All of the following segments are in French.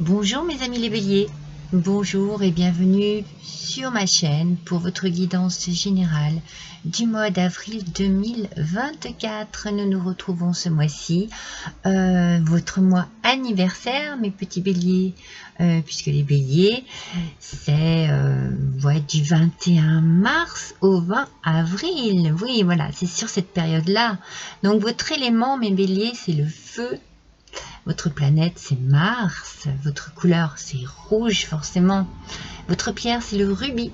Bonjour mes amis les béliers, bonjour et bienvenue sur ma chaîne pour votre guidance générale du mois d'avril 2024. Nous nous retrouvons ce mois-ci, votre mois anniversaire mes petits béliers, puisque les béliers c'est du 21 mars au 20 avril. Oui voilà, c'est sur cette période-là. Donc votre élément mes béliers c'est le feu. Votre planète, c'est Mars. Votre couleur, c'est rouge, forcément. Votre pierre, c'est le rubis.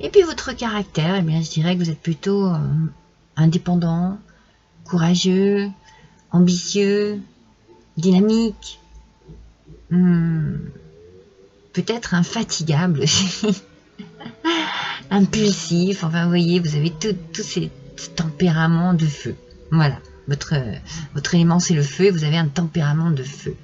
Et puis, votre caractère, eh bien, je dirais que vous êtes plutôt indépendant, courageux, ambitieux, dynamique. Peut-être infatigable aussi. Impulsif. Enfin, vous voyez, vous avez tous ces tempéraments de feu. Voilà. Votre élément, c'est le feu et vous avez un tempérament de feu.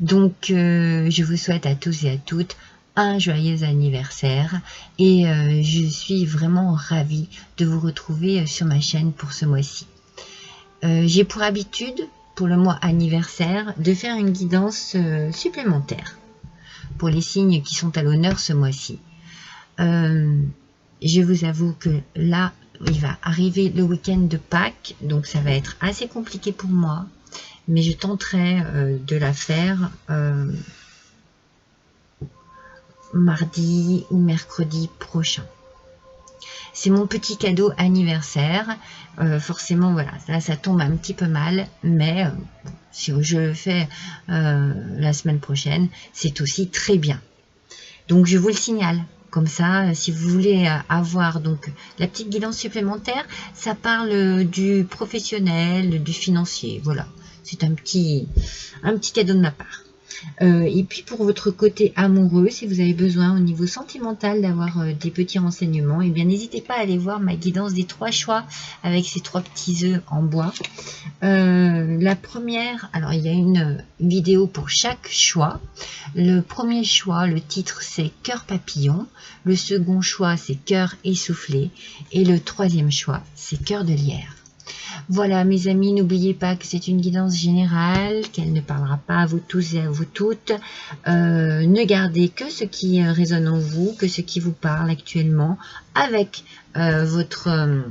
Donc, je vous souhaite à tous et à toutes un joyeux anniversaire et je suis vraiment ravie de vous retrouver sur ma chaîne pour ce mois-ci. J'ai pour habitude, pour le mois anniversaire, de faire une guidance supplémentaire pour les signes qui sont à l'honneur ce mois-ci. Je vous avoue que là, il va arriver le week-end de Pâques, donc ça va être assez compliqué pour moi, mais je tenterai de la faire mardi ou mercredi prochain. C'est mon petit cadeau anniversaire. Forcément, voilà, là ça tombe un petit peu mal, mais si je le fais la semaine prochaine, c'est aussi très bien. Donc je vous le signale. Comme ça, si vous voulez avoir donc la petite guidance supplémentaire, ça parle du professionnel, du financier. Voilà, c'est un petit cadeau de ma part. Et puis pour votre côté amoureux, si vous avez besoin au niveau sentimental d'avoir des petits renseignements, eh bien n'hésitez pas à aller voir ma guidance des 3 choix avec ces 3 petits œufs en bois. La première, alors il y a une vidéo pour chaque choix. Le premier choix, le titre c'est Cœur papillon. Le second choix c'est Cœur essoufflé. Et le troisième choix c'est Cœur de lierre. Voilà mes amis, n'oubliez pas que c'est une guidance générale, qu'elle ne parlera pas à vous tous et à vous toutes. Ne gardez que ce qui résonne en vous, que ce qui vous parle actuellement, avec votre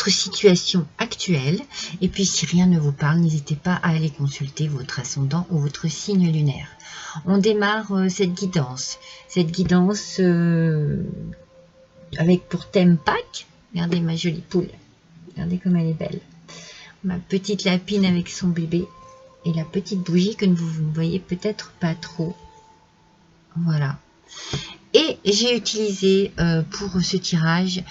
situation actuelle. Et puis si rien ne vous parle, n'hésitez pas à aller consulter votre ascendant ou votre signe lunaire. On démarre cette guidance. Cette guidance avec pour thème Pâques. Regardez ma jolie poule. Regardez comme elle est belle. Ma petite lapine avec son bébé. Et la petite bougie que vous ne voyez peut-être pas trop. Voilà. Et j'ai utilisé pour ce tirage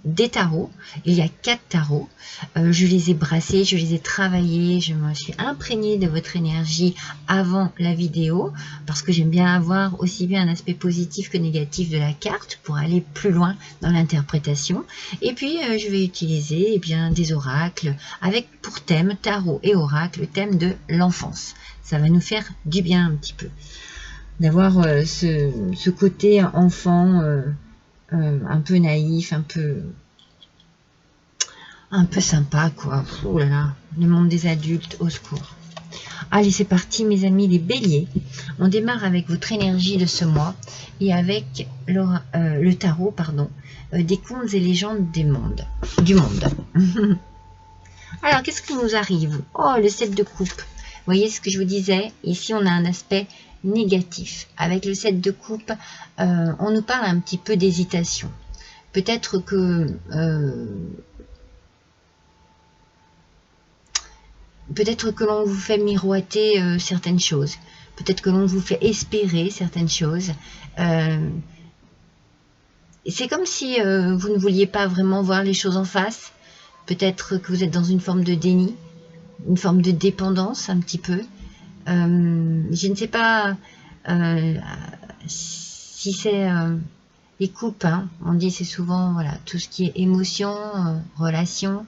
des tarots. Il y a 4 tarots. Je les ai brassés, je les ai travaillés. Je me suis imprégnée de votre énergie avant la vidéo. Parce que j'aime bien avoir aussi bien un aspect positif que négatif de la carte pour aller plus loin dans l'interprétation. Et puis je vais utiliser des oracles avec pour thème tarot et oracle, le thème de l'enfance. Ça va nous faire du bien un petit peu. D'avoir ce côté enfant un peu naïf, un peu sympa quoi. Oh là là, le monde des adultes, au secours. Allez, c'est parti mes amis les béliers. On démarre avec votre énergie de ce mois et avec le tarot des contes et légendes du monde. Alors, qu'est-ce qui nous arrive? Oh, le 7 de coupe. Vous voyez ce que je vous disais? Ici, on a un aspect négatif. Avec le 7 de coupe, on nous parle un petit peu d'hésitation. Peut-être que l'on vous fait miroiter certaines choses. Peut-être que l'on vous fait espérer certaines choses. C'est comme si vous ne vouliez pas vraiment voir les choses en face. Peut-être que vous êtes dans une forme de déni, une forme de dépendance un petit peu. Je ne sais pas si c'est les coupes, hein. On dit c'est souvent voilà, tout ce qui est émotion, relation,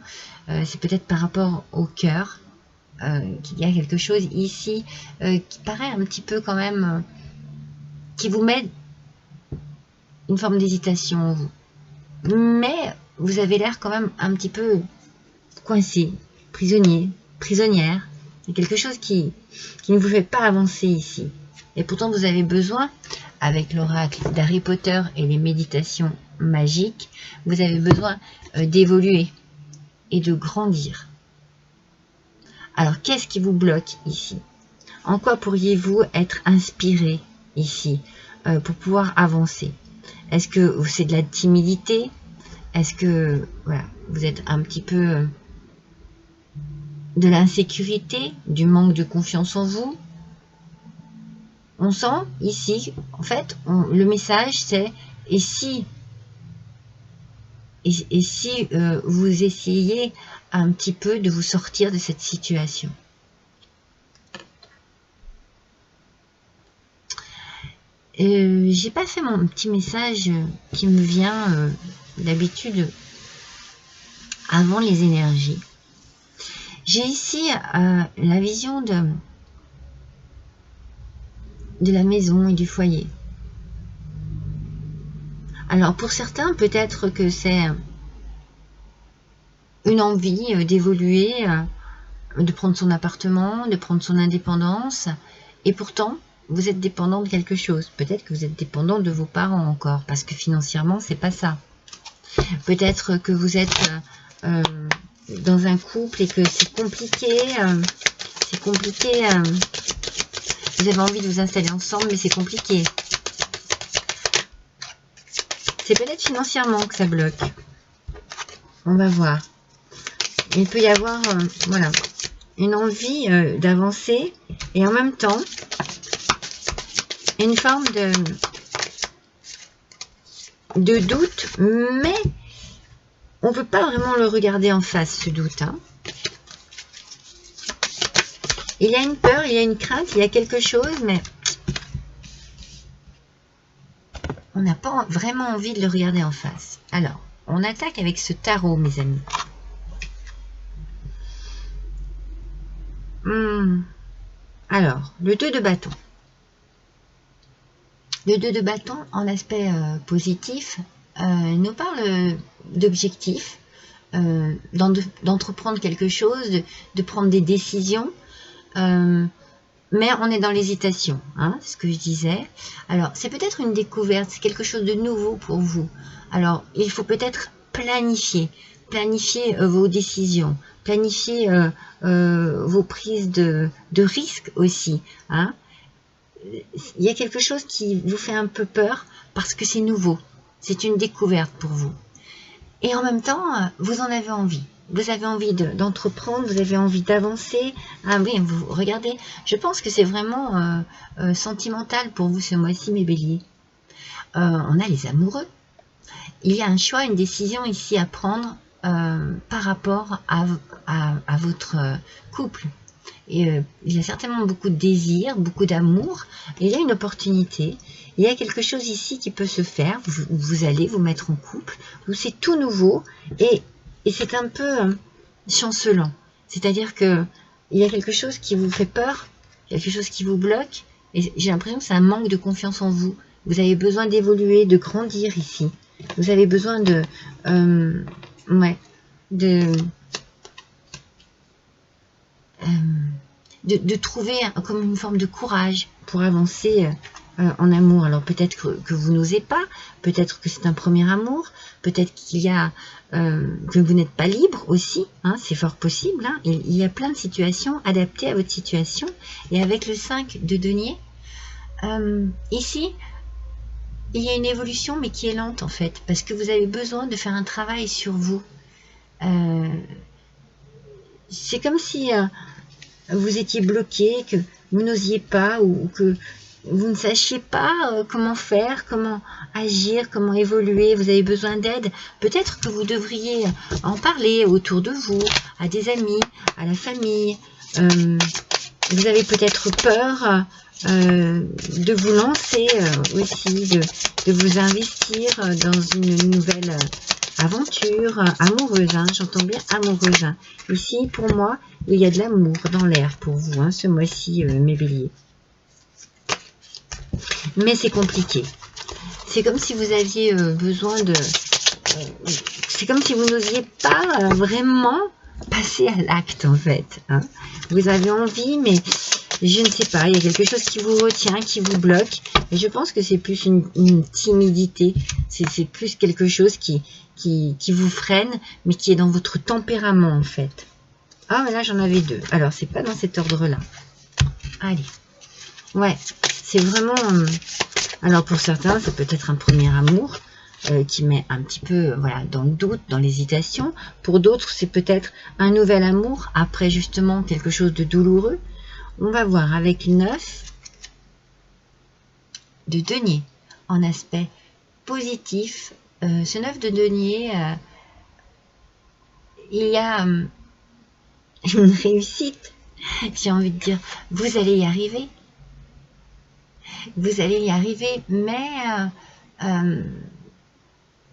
c'est peut-être par rapport au cœur qu'il y a quelque chose ici qui paraît un petit peu quand même, qui vous met une forme d'hésitation en vous. Mais vous avez l'air quand même un petit peu coincé, prisonnier, prisonnière. Il y a quelque chose qui ne vous fait pas avancer ici. Et pourtant, vous avez besoin, avec l'oracle d'Harry Potter et les méditations magiques, vous avez besoin d'évoluer et de grandir. Alors, qu'est-ce qui vous bloque ici? En quoi pourriez-vous être inspiré ici pour pouvoir avancer? Est-ce que c'est de la timidité? Est-ce que voilà, vous êtes un petit peu de l'insécurité, du manque de confiance en vous? On sent ici, en fait, le message c'est et si vous essayez un petit peu de vous sortir de cette situation. J'ai pas fait mon petit message qui me vient d'habitude avant les énergies. J'ai ici la vision de la maison et du foyer. Alors pour certains, peut-être que c'est une envie d'évoluer, de prendre son appartement, de prendre son indépendance, et pourtant vous êtes dépendant de quelque chose. Peut-être que vous êtes dépendant de vos parents encore, parce que financièrement c'est pas ça. Peut-être que vous êtes dans un couple et que c'est compliqué. Vous avez envie de vous installer ensemble, mais c'est compliqué. C'est peut-être financièrement que ça bloque. On va voir. Il peut y avoir voilà, une envie d'avancer et en même temps une forme de doute, mais on ne peut pas vraiment le regarder en face, ce doute. Hein. Il y a une peur, il y a une crainte, il y a quelque chose, mais on n'a pas vraiment envie de le regarder en face. Alors, on attaque avec ce tarot, mes amis. Alors, le 2 de bâton. Le 2 de bâton, en aspect positif, nous parle d'objectifs, d'entreprendre quelque chose, de prendre des décisions, mais on est dans l'hésitation, hein, c'est ce que je disais. Alors, c'est peut-être une découverte, c'est quelque chose de nouveau pour vous. Alors, il faut peut-être planifier vos décisions, planifier vos prises de risques aussi. Hein. Il y a quelque chose qui vous fait un peu peur parce que c'est nouveau, c'est une découverte pour vous. Et en même temps, vous en avez envie. Vous avez envie d'entreprendre, vous avez envie d'avancer. Ah oui, vous regardez, je pense que c'est vraiment sentimental pour vous ce mois-ci, mes béliers. On a les amoureux. Il y a un choix, une décision ici à prendre par rapport à votre couple. Et, il y a certainement beaucoup de désir, beaucoup d'amour. Il y a une opportunité. Il y a quelque chose ici qui peut se faire. Vous allez vous mettre en couple. C'est tout nouveau et c'est un peu chancelant. C'est-à-dire que il y a quelque chose qui vous fait peur, quelque chose qui vous bloque. Et j'ai l'impression que c'est un manque de confiance en vous. Vous avez besoin d'évoluer, de grandir ici. Vous avez besoin de trouver comme une forme de courage pour avancer en amour. Alors peut-être que vous n'osez pas, peut-être que c'est un premier amour, peut-être qu'il y a que vous n'êtes pas libre aussi, hein, c'est fort possible. Hein. Il y a plein de situations adaptées à votre situation. Et avec le 5 de denier, ici, il y a une évolution mais qui est lente en fait, parce que vous avez besoin de faire un travail sur vous. C'est comme si vous étiez bloqué, que vous n'osiez pas ou que vous ne sachiez pas comment faire, comment agir, comment évoluer. Vous avez besoin d'aide. Peut-être que vous devriez en parler autour de vous, à des amis, à la famille. Vous avez peut-être peur de vous lancer aussi, de vous investir dans une nouvelle aventure amoureuse, hein, j'entends bien amoureuse. Hein. Ici, pour moi, il y a de l'amour dans l'air pour vous, hein, ce mois-ci, mes béliers. Mais c'est compliqué. C'est comme si vous aviez besoin de... c'est comme si vous n'osiez pas vraiment passer à l'acte en fait. Hein. Vous avez envie, mais je ne sais pas, il y a quelque chose qui vous retient, qui vous bloque. Et je pense que c'est plus une timidité, c'est plus quelque chose qui vous freine, mais qui est dans votre tempérament en fait. Ah, mais là j'en avais deux. Alors, c'est pas dans cet ordre-là. Allez. Ouais, c'est vraiment... alors, pour certains, ça peut être un premier amour qui met un petit peu voilà, dans le doute, dans l'hésitation. Pour d'autres, c'est peut-être un nouvel amour après justement quelque chose de douloureux. On va voir avec 9 de denier en aspect positif. Ce 9 de denier, il y a une réussite. J'ai envie de dire, vous allez y arriver. Vous allez y arriver, mais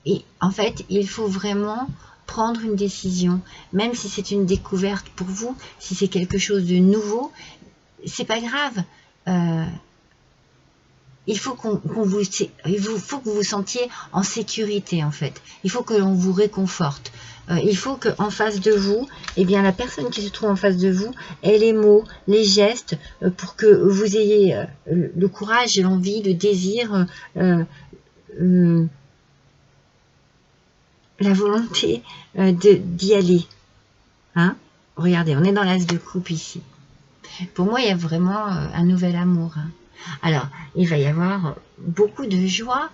et en fait, il faut vraiment prendre une décision, même si c'est une découverte pour vous, si c'est quelque chose de nouveau, c'est pas grave. Il faut faut que vous vous sentiez en sécurité en fait. Il faut que l'on vous réconforte. Il faut qu'en face de vous, eh bien la personne qui se trouve en face de vous ait les mots, les gestes pour que vous ayez le courage, l'envie, le désir, la volonté d'y aller. Hein? Regardez, on est dans l'as de coupe ici. Pour moi, il y a vraiment un nouvel amour. Hein. Alors, il va y avoir beaucoup de joie.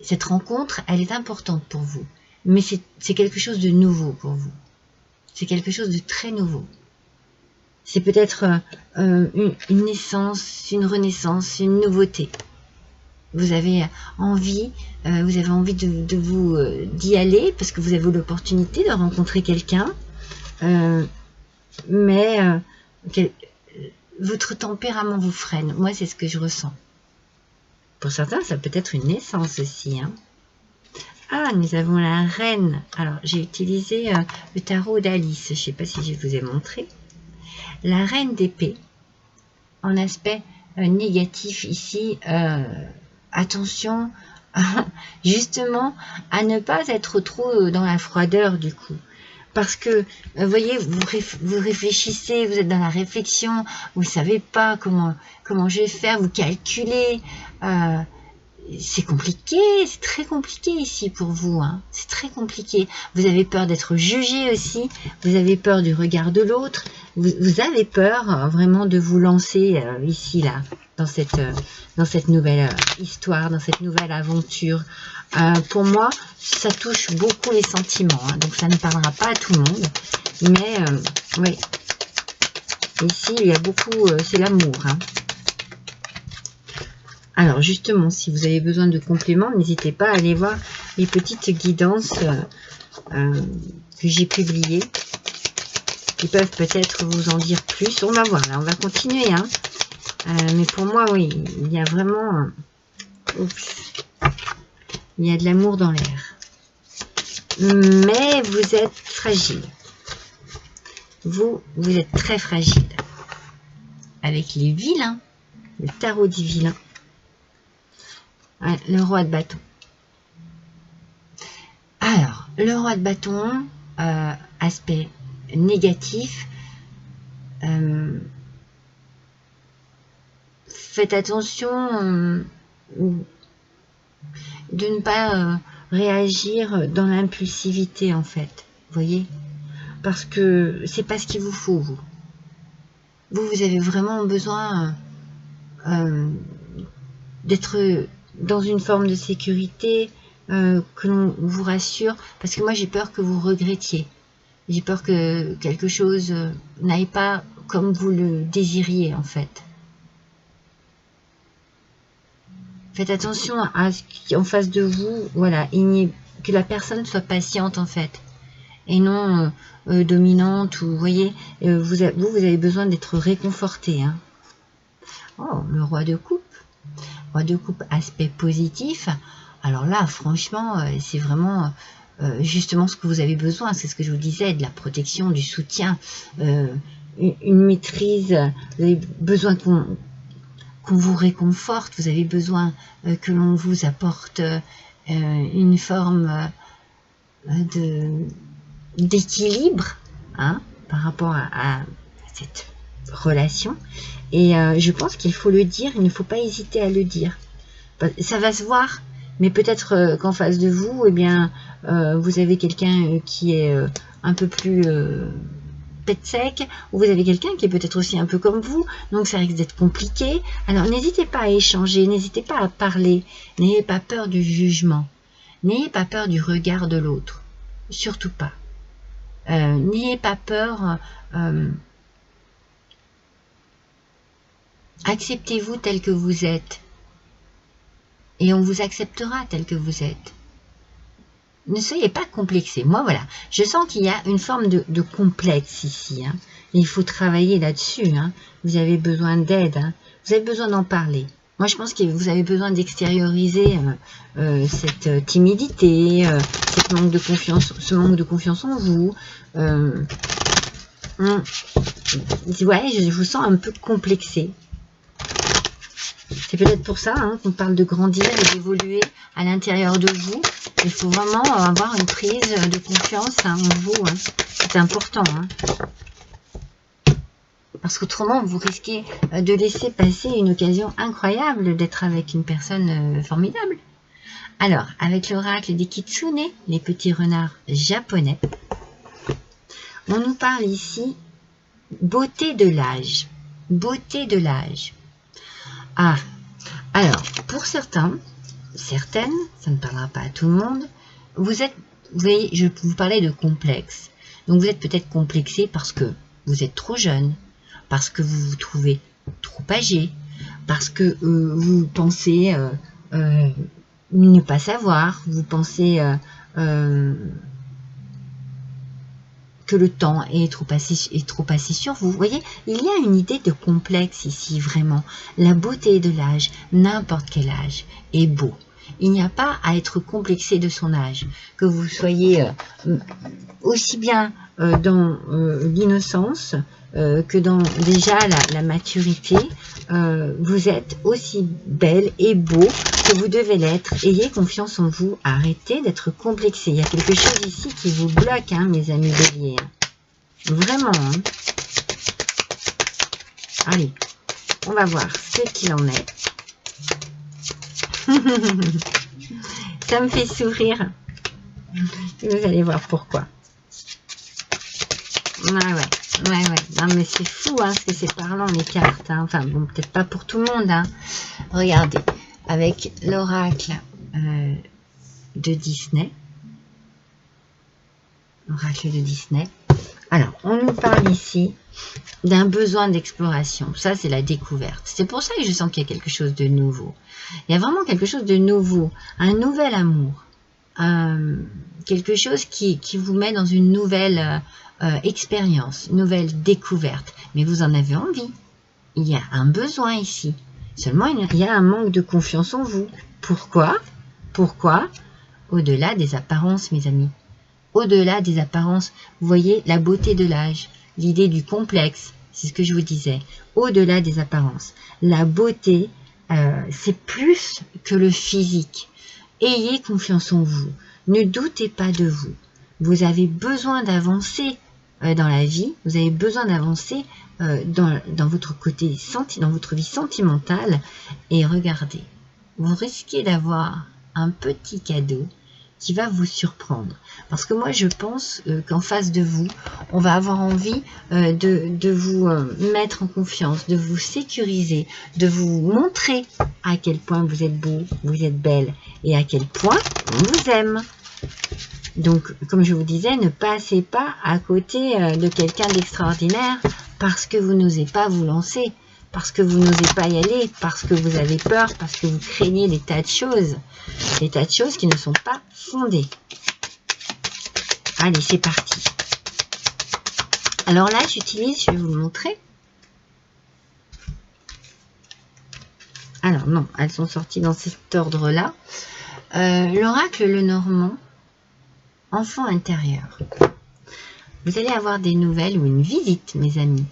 Cette rencontre, elle est importante pour vous. Mais c'est quelque chose de nouveau pour vous. C'est quelque chose de très nouveau. C'est peut-être une naissance, une renaissance, une nouveauté. Vous avez envie de vous d'y aller parce que vous avez l'opportunité de rencontrer quelqu'un. Mais votre tempérament vous freine. Moi, c'est ce que je ressens. Pour certains, ça peut être une naissance aussi. Hein. Ah, nous avons la reine. Alors, j'ai utilisé le tarot d'Alice. Je ne sais pas si je vous ai montré. La reine d'épée, en aspect négatif ici. Attention, justement, à ne pas être trop dans la froideur du coup. Parce que, vous voyez, vous réfléchissez, vous êtes dans la réflexion, vous ne savez pas comment je vais faire, vous calculez. C'est compliqué, c'est très compliqué ici pour vous. Hein. C'est très compliqué. Vous avez peur d'être jugé aussi, vous avez peur du regard de l'autre, vous avez peur vraiment de vous lancer ici, là, dans cette nouvelle histoire, dans cette nouvelle aventure. Pour moi, ça touche beaucoup les sentiments, hein, donc ça ne parlera pas à tout le monde. Mais, oui, ici, il y a beaucoup, c'est l'amour. Hein. Alors justement, si vous avez besoin de compléments, n'hésitez pas à aller voir les petites guidances que j'ai publiées, qui peuvent peut-être vous en dire plus. On va voir, là, on va continuer. Hein. Mais pour moi, oui, il y a vraiment... il y a de l'amour dans l'air. Mais vous êtes fragile. Vous êtes très fragile. Avec les vilains, le tarot du vilain. Le roi de bâton. Alors, le roi de bâton, aspect négatif. Faites attention de ne pas réagir dans l'impulsivité en fait. Vous voyez? Parce que c'est pas ce qu'il vous faut, vous. Vous avez vraiment besoin d'être dans une forme de sécurité, que l'on vous rassure, parce que moi j'ai peur que vous regrettiez, j'ai peur que quelque chose n'aille pas comme vous le désiriez en fait. Faites attention à ce qui est en face de vous, voilà, que la personne soit patiente en fait, et non dominante, ou vous voyez, vous avez besoin d'être réconforté. Hein. Oh, le roi de coupe. Roi de coupe, aspect positif. Alors là, franchement, c'est vraiment justement ce que vous avez besoin. C'est ce que je vous disais, de la protection, du soutien, une maîtrise. Vous avez besoin qu'on vous réconforte. Vous avez besoin que l'on vous apporte une forme d'équilibre, hein, par rapport à cette relation. Et je pense qu'il faut le dire, il ne faut pas hésiter à le dire. Ça va se voir, mais peut-être qu'en face de vous, eh bien, vous avez quelqu'un qui est un peu plus pète sec, ou vous avez quelqu'un qui est peut-être aussi un peu comme vous, donc ça risque d'être compliqué. Alors n'hésitez pas à échanger, n'hésitez pas à parler, n'ayez pas peur du jugement, n'ayez pas peur du regard de l'autre, surtout pas. N'ayez pas peur, acceptez-vous tel que vous êtes, et on vous acceptera tel que vous êtes. Ne soyez pas complexés. Moi, voilà, je sens qu'il y a une forme de complexe ici. Hein. Il faut travailler là-dessus. Hein. Vous avez besoin d'aide. Hein. Vous avez besoin d'en parler. Moi, je pense que vous avez besoin d'extérioriser cette timidité, ce manque de confiance en vous. Ouais, je vous sens un peu complexé. C'est peut-être pour ça hein, qu'on parle de grandir et d'évoluer à l'intérieur de vous. Il faut vraiment avoir une prise de confiance hein, en vous. Hein. C'est important. Hein. Parce qu'autrement, vous risquez de laisser passer une occasion incroyable d'être avec une personne formidable. Alors, avec l'oracle des Kitsune, les petits renards japonais, on nous parle ici beauté de l'âge. Beauté de l'âge. Ah, alors, pour certaines, ça ne parlera pas à tout le monde, vous voyez, je vous parlais de complexe. Donc vous êtes peut-être complexé parce que vous êtes trop jeune, parce que vous vous trouvez trop âgé, parce que vous pensez ne pas savoir, vous pensez que le temps est trop passé sur vous. Vous voyez, il y a une idée de complexe ici, vraiment. La beauté de l'âge, n'importe quel âge, est beau. Il n'y a pas à être complexé de son âge. Que vous soyez aussi bien dans l'innocence que dans déjà la maturité, vous êtes aussi belle et beau que vous devez l'être. Ayez confiance en vous. Arrêtez d'être complexé. Il y a quelque chose ici qui vous bloque, hein, mes amis béliers. Vraiment. Hein. Allez, on va voir ce qu'il en est. Ça me fait sourire. Vous allez voir pourquoi. Ouais. Non, mais c'est fou, hein, parce que c'est parlant, les cartes. Hein. Enfin, bon, peut-être pas pour tout le monde. Hein. Regardez, avec l'oracle de Disney. Oracle de Disney. Alors, on nous parle ici d'un besoin d'exploration. Ça, c'est la découverte. C'est pour ça que je sens qu'il y a quelque chose de nouveau. Il y a vraiment quelque chose de nouveau. Un nouvel amour. Quelque chose qui vous met dans une nouvelle expérience, une nouvelle découverte. Mais vous en avez envie. Il y a un besoin ici. Seulement, il y a un manque de confiance en vous. Pourquoi? Au-delà des apparences, mes amis. Au-delà des apparences, vous voyez la beauté de l'âge, l'idée du complexe, c'est ce que je vous disais. Au-delà des apparences, la beauté, c'est plus que le physique. Ayez confiance en vous, ne doutez pas de vous. Vous avez besoin d'avancer dans la vie, vous avez besoin d'avancer dans votre côté, dans votre vie sentimentale. Et regardez, vous risquez d'avoir un petit cadeau qui va vous surprendre. Parce que moi, je pense qu'en face de vous, on va avoir envie de vous mettre en confiance, de vous sécuriser, de vous montrer à quel point vous êtes beau, vous êtes belle, et à quel point on vous aime. Donc, comme je vous disais, ne passez pas à côté de quelqu'un d'extraordinaire parce que vous n'osez pas vous lancer, parce que vous n'osez pas y aller, parce que vous avez peur, parce que vous craignez des tas de choses qui ne sont pas fondées. Allez, c'est parti. Alors là, je vais vous le montrer. Alors non, elles sont sorties dans cet ordre-là. L'oracle Lenormand, enfant intérieur. Vous allez avoir des nouvelles ou une visite, mes amis.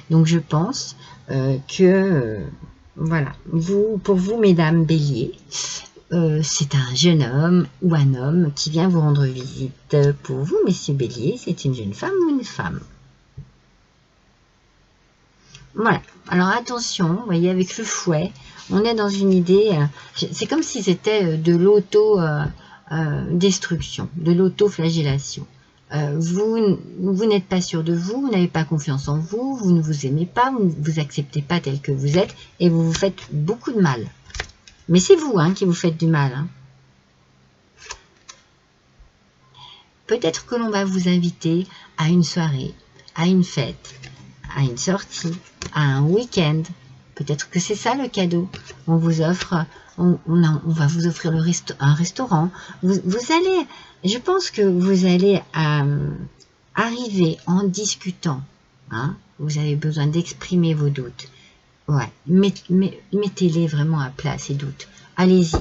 Donc je pense que, voilà, pour vous, mesdames béliers, c'est un jeune homme ou un homme qui vient vous rendre visite. Pour vous, messieurs Bélier, c'est une jeune femme ou une femme? Voilà. Alors attention, vous voyez, avec le fouet, on est dans une idée, c'est comme si c'était de l'auto-destruction, de l'auto-flagellation. Vous n'êtes pas sûr de vous, vous n'avez pas confiance en vous, vous ne vous aimez pas, vous ne vous acceptez pas tel que vous êtes, et vous vous faites beaucoup de mal. Mais c'est vous qui vous faites du mal. Peut-être que l'on va vous inviter à une soirée, à une fête, à une sortie, à un week-end. Peut-être que c'est ça le cadeau. On vous offre, on va vous offrir un restaurant. Vous allez, je pense que vous allez arriver en discutant. Vous avez besoin d'exprimer vos doutes. Ouais, mettez-les vraiment à plat, ces doutes. Allez-y,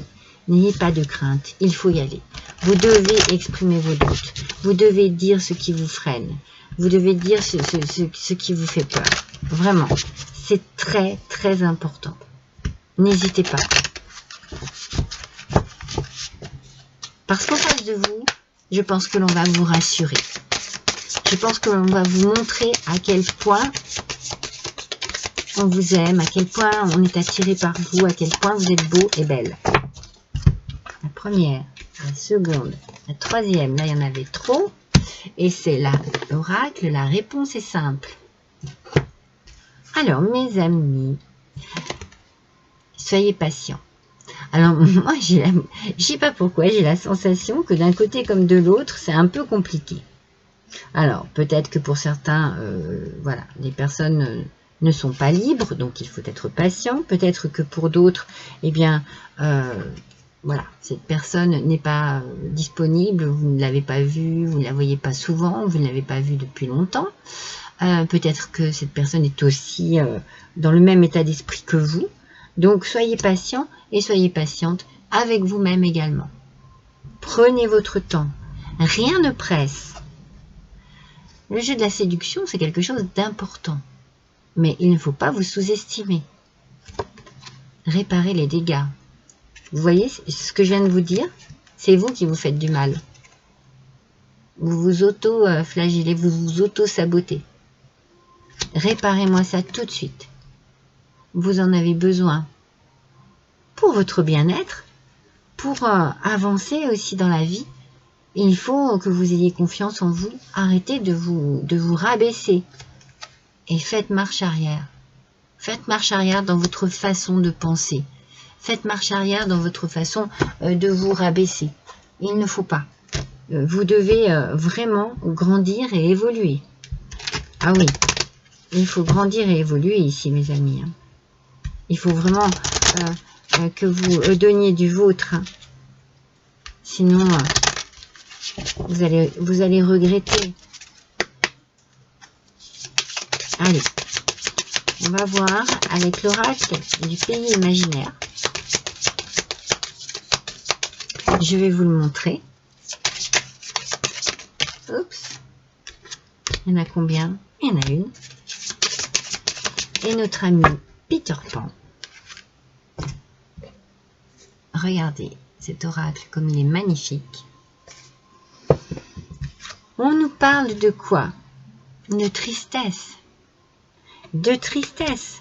n'ayez pas de crainte, il faut y aller. Vous devez exprimer vos doutes. Vous devez dire ce qui vous freine. Vous devez dire ce qui vous fait peur. Vraiment, c'est très, très important. N'hésitez pas. Parce qu'en face de vous, je pense que l'on va vous rassurer. Je pense que l'on va vous montrer à quel point on vous aime, à quel point on est attiré par vous, à quel point vous êtes beau et belle. La première, la seconde, la troisième, là il y en avait trop. Et c'est là l'oracle, la réponse est simple. Alors mes amis, soyez patients. Alors moi, je sais pas pourquoi, j'ai la sensation que d'un côté comme de l'autre, c'est un peu compliqué. Alors peut-être que pour certains, voilà, les personnes ne sont pas libres, donc il faut être patient. Peut-être que pour d'autres, eh bien, voilà, cette personne n'est pas disponible, vous ne l'avez pas vue, vous ne la voyez pas souvent, vous ne l'avez pas vue depuis longtemps. Peut-être que cette personne est aussi dans le même état d'esprit que vous. Donc soyez patient et soyez patiente avec vous-même également. Prenez votre temps, rien ne presse. Le jeu de la séduction, c'est quelque chose d'important. Mais il ne faut pas vous sous-estimer. Réparez les dégâts. Vous voyez ce que je viens de vous dire? C'est vous qui vous faites du mal. Vous vous auto-flagellez, vous vous auto-sabotez. Réparez-moi ça tout de suite. Vous en avez besoin pour votre bien-être, pour avancer aussi dans la vie. Il faut que vous ayez confiance en vous. Arrêtez de vous rabaisser. Et faites marche arrière. Faites marche arrière dans votre façon de penser. Faites marche arrière dans votre façon de vous rabaisser. Il ne faut pas. Vous devez vraiment grandir et évoluer. Ah oui, il faut grandir et évoluer ici, mes amis. Il faut vraiment que vous donniez du vôtre. Sinon, vous allez regretter. Allez, on va voir avec l'oracle du pays imaginaire. Je vais vous le montrer. Oups. Il y en a combien? Il y en a une. Et notre ami Peter Pan. Regardez cet oracle comme il est magnifique. On nous parle de quoi? De tristesse. De tristesse.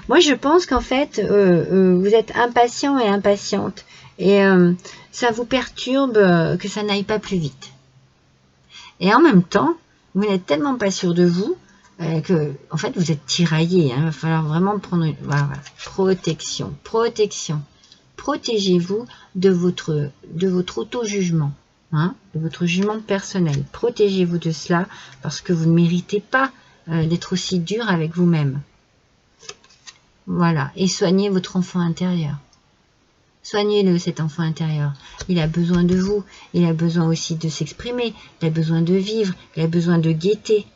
Moi, je pense qu'en fait, vous êtes impatient et impatiente. Et ça vous perturbe que ça n'aille pas plus vite. Et en même temps, vous n'êtes tellement pas sûr de vous que, en fait, vous êtes tiraillé. Il va falloir vraiment prendre une protection. Protection. Protégez-vous de votre auto-jugement. De votre jugement personnel. Protégez-vous de cela parce que vous ne méritez pas d'être aussi dur avec vous-même. Voilà. Et soignez votre enfant intérieur. Soignez-le, cet enfant intérieur. Il a besoin de vous. Il a besoin aussi de s'exprimer. Il a besoin de vivre. Il a besoin de gaieté.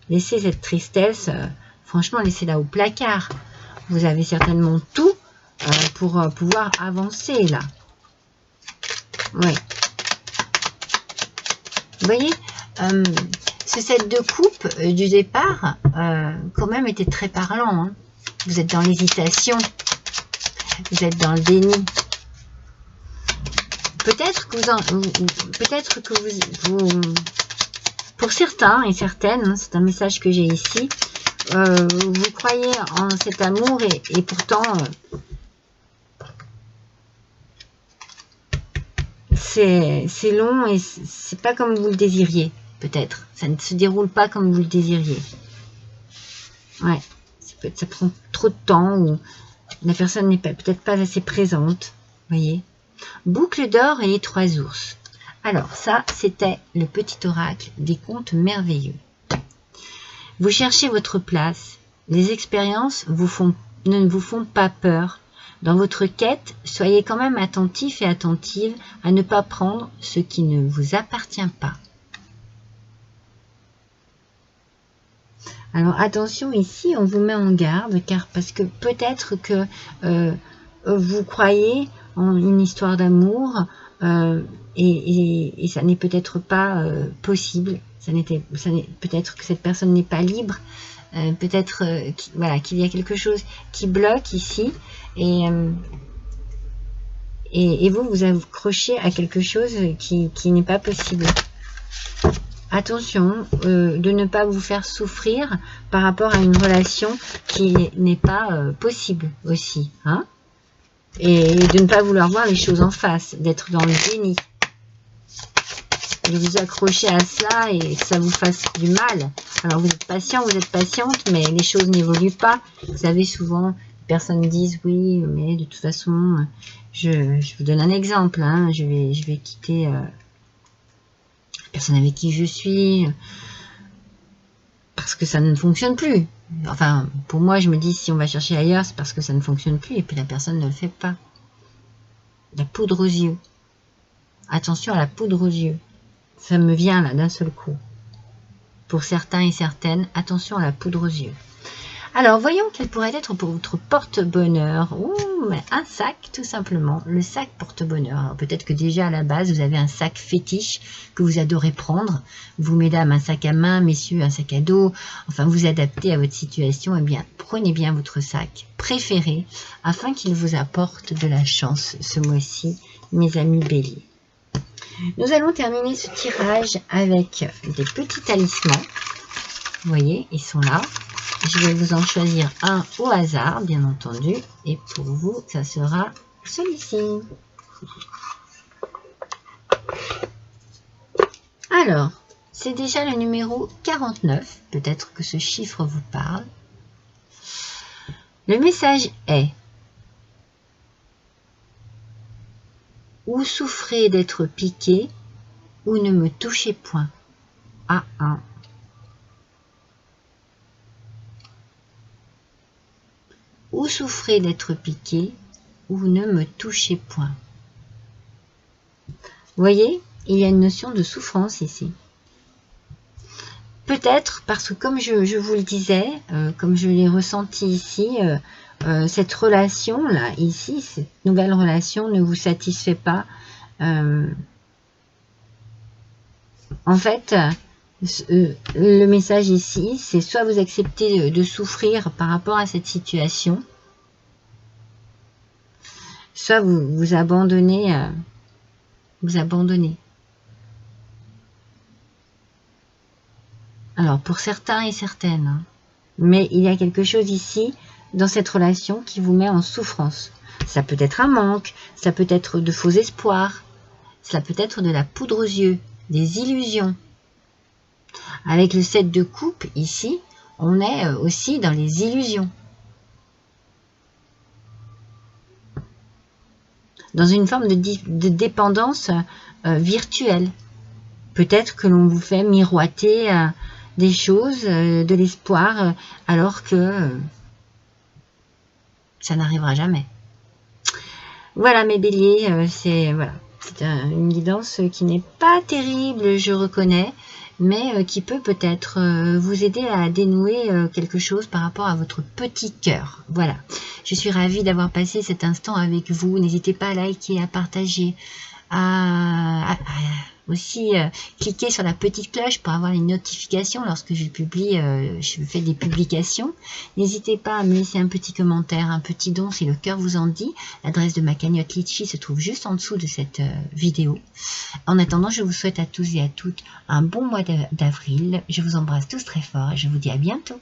Laissez cette tristesse, franchement, laissez-la au placard. Vous avez certainement tout pour pouvoir avancer, là. Oui. Vous voyez, ce set de coupe du départ, quand même, était très parlant. Vous êtes dans l'hésitation. Vous êtes dans le déni. peut-être que pour certains et certaines, hein, c'est un message que j'ai ici, vous croyez en cet amour et pourtant c'est long et c'est pas comme vous le désiriez, peut-être. Ça ne se déroule pas comme vous le désiriez. Ouais, ça prend trop de temps ou la personne n'est peut-être pas assez présente. Voyez. Boucle d'or et les 3 ours. Alors ça, c'était le petit oracle des contes merveilleux. Vous cherchez votre place. Les expériences ne vous font pas peur. Dans votre quête, soyez quand même attentif et attentive à ne pas prendre ce qui ne vous appartient pas. Alors attention, ici on vous met en garde car parce que peut-être que vous croyez en une histoire d'amour et ça n'est peut-être pas possible. Peut-être que cette personne n'est pas libre. Peut-être voilà, qu'il y a quelque chose qui bloque ici et vous accrochez à quelque chose qui n'est pas possible. Attention de ne pas vous faire souffrir par rapport à une relation qui n'est pas possible aussi. Hein, et de ne pas vouloir voir les choses en face, d'être dans le déni. De vous accrocher à cela et que ça vous fasse du mal. Alors vous êtes patient, vous êtes patiente, mais les choses n'évoluent pas. Vous savez, souvent, les personnes disent oui, mais de toute façon, je vous donne un exemple. Hein, je vais quitter la personne avec qui je suis parce que ça ne fonctionne plus. Enfin, pour moi, je me dis si on va chercher ailleurs, c'est parce que ça ne fonctionne plus et puis la personne ne le fait pas. La poudre aux yeux. Attention à la poudre aux yeux. Ça me vient là d'un seul coup. Pour certains et certaines, attention à la poudre aux yeux. Alors, voyons quel pourrait être pour votre porte-bonheur. Un sac, tout simplement. Le sac porte-bonheur. Peut-être que déjà à la base, vous avez un sac fétiche que vous adorez prendre. Vous, mesdames, un sac à main, messieurs, un sac à dos. Enfin, vous adaptez à votre situation. Eh bien, prenez bien votre sac préféré afin qu'il vous apporte de la chance ce mois-ci, mes amis béliers. Nous allons terminer ce tirage avec des petits talismans. Vous voyez, ils sont là. Je vais vous en choisir un au hasard, bien entendu. Et pour vous, ça sera celui-ci. Alors, c'est déjà le numéro 49. Peut-être que ce chiffre vous parle. Le message est: ou souffrez d'être piqué, ou ne me touchez point. A1. Ou souffrez d'être piqué, ou ne me touchez point. Vous voyez, il y a une notion de souffrance ici. Peut-être parce que comme je vous le disais, comme je l'ai ressenti ici, cette relation-là, ici, cette nouvelle relation ne vous satisfait pas. En fait, le message ici, c'est soit vous acceptez de souffrir par rapport à cette situation, soit vous abandonnez. Alors, pour certains et certaines, hein, mais il y a quelque chose ici, dans cette relation, qui vous met en souffrance. Ça peut être un manque, ça peut être de faux espoirs, ça peut être de la poudre aux yeux, des illusions. Avec le 7 de coupe, ici, on est aussi dans les illusions. Dans une forme de dépendance virtuelle. Peut-être que l'on vous fait miroiter des choses, de l'espoir, alors que ça n'arrivera jamais. Voilà mes béliers, c'est une guidance qui n'est pas terrible, je reconnais, mais qui peut peut-être vous aider à dénouer quelque chose par rapport à votre petit cœur. Voilà, je suis ravie d'avoir passé cet instant avec vous. N'hésitez pas à liker, à partager, à aussi cliquer sur la petite cloche pour avoir les notifications lorsque je publie, je fais des publications. N'hésitez pas à me laisser un petit commentaire, un petit don si le cœur vous en dit. L'adresse de ma cagnotte Litchi se trouve juste en dessous de cette vidéo. En attendant, je vous souhaite à tous et à toutes un bon mois d'avril. Je vous embrasse tous très fort et je vous dis à bientôt.